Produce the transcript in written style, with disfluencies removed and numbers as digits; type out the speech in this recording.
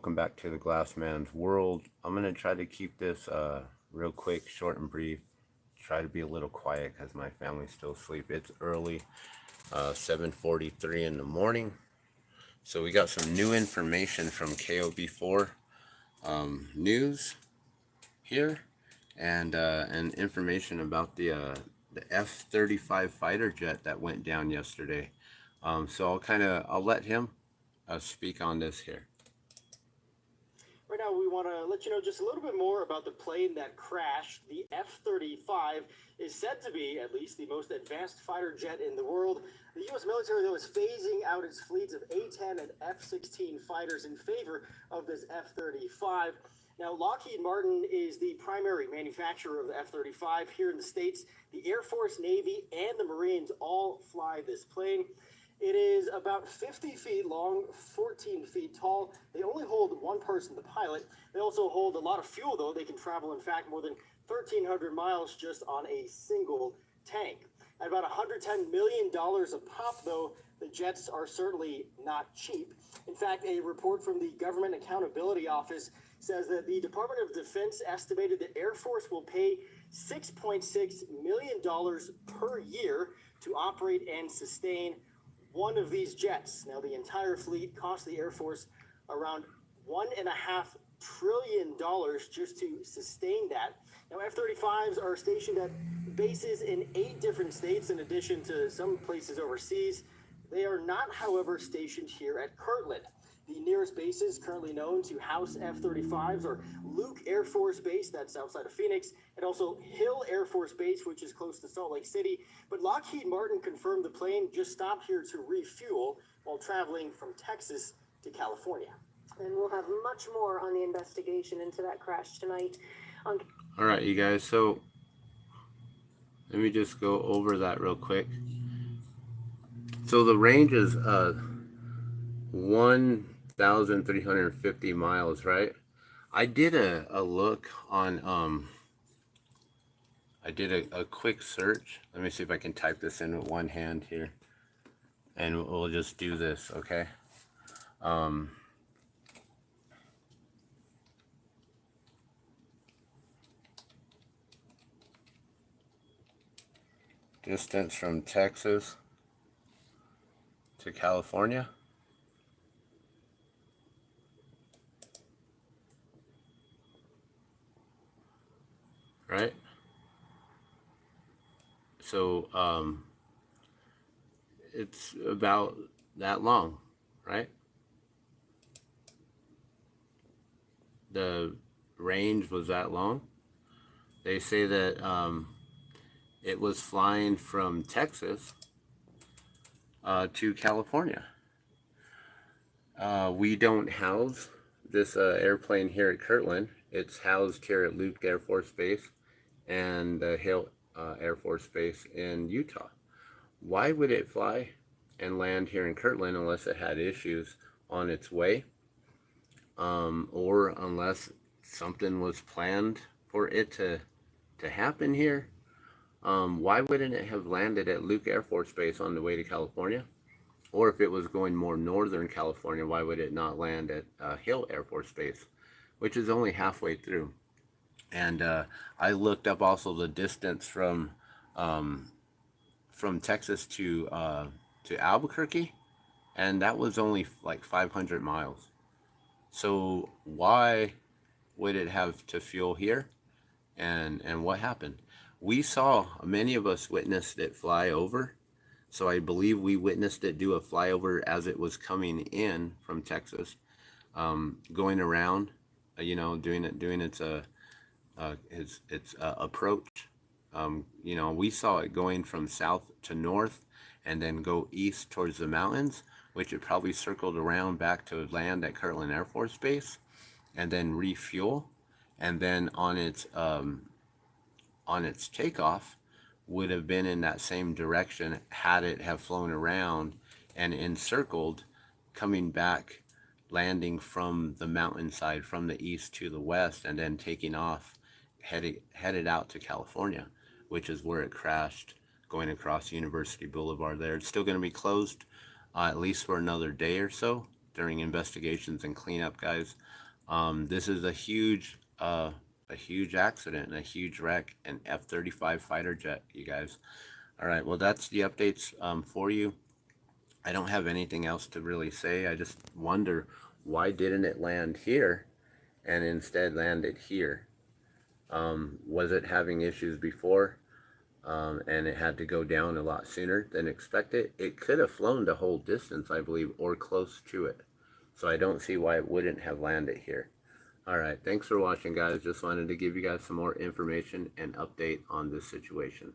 Welcome back to the Glass Man's World. I'm going to try to keep this real quick, short and brief. Try to be a little quiet because my family's still asleep. It's early, 7:43 in the morning. So we got some new information from KOB4 News here, and information about the F-35 fighter jet that went down yesterday. So I'll let him speak on this here. Right now, we want to let you know just a little bit more about the plane that crashed. The F-35 is said to be, at least, the most advanced fighter jet in the world. The U.S. military, though, is phasing out its fleets of A-10 and F-16 fighters in favor of this F-35. Now, Lockheed Martin is the primary manufacturer of the F-35 here in the States. The Air Force, Navy, and the Marines all fly this plane. It is about 50 feet long, 14 feet tall. They only hold one person, the pilot. They also hold a lot of fuel, though. They can travel, in fact, more than 1,300 miles just on a single tank. At about $110 million a pop, though, the jets are certainly not cheap. In fact, a report from the Government Accountability Office says that the Department of Defense estimated the Air Force will pay $6.6 million per year to operate and sustain one of these jets. Now, the entire fleet cost the Air Force around $1.5 trillion just to sustain that. Now, F-35s are stationed at bases in 8 different states, in addition to some places overseas. They are not, however, stationed here at Kirtland. The nearest bases currently known to house F-35s are Luke Air Force Base, that's outside of Phoenix, and also Hill Air Force Base, which is close to Salt Lake City. But Lockheed Martin confirmed the plane just stopped here to refuel while traveling from Texas to California. And we'll have much more on the investigation into that crash tonight. All right, you guys, so let me just go over that real quick. So the range is 1,350 miles, right? I did a look on I did a quick search. Let me see if I can type this in with one hand here, and we'll just do this, okay? Distance from Texas to California. Right? So, it's about that long, right? The range was that long. They say that it was flying from Texas to California. We don't house this airplane here at Kirtland. It's housed here at Luke Air Force Base and Hill Air Force Base in Utah. Why would it fly and land here in Kirtland unless it had issues on its way, or unless something was planned for it to happen here? Why wouldn't it have landed at Luke Air Force Base on the way to California? Or if it was going more northern California, why would it not land at Hill Air Force Base, which is only halfway through? And I looked up also the distance from Texas to Albuquerque, and that was only like 500 miles. So why would it have to fuel here? And what happened? We saw, many of us witnessed it fly over. So I believe we witnessed it do a flyover as it was coming in from Texas, going around, doing its approach. We saw it going from south to north and then go east towards the mountains, which it probably circled around back to land at Kirtland Air Force Base and then refuel. And then on its takeoff would have been in that same direction had it have flown around and encircled, coming back, landing from the mountainside from the east to the west, and then taking off, headed out to California, which is where it crashed, going across University Boulevard there. It's still going to be closed at least for another day or so, during investigations and cleanup, guys. This is a huge accident and a huge wreck, an F-35 fighter jet, you guys. All right, well, that's the updates for you. I don't have anything else to really say. I just wonder, why didn't it land here and instead landed here? Was it having issues before and it had to go down a lot sooner than expected? It could have flown the whole distance, I believe, or close to it. So I don't see why it wouldn't have landed here. All right, thanks for watching, guys. Just wanted to give you guys some more information and update on this situation.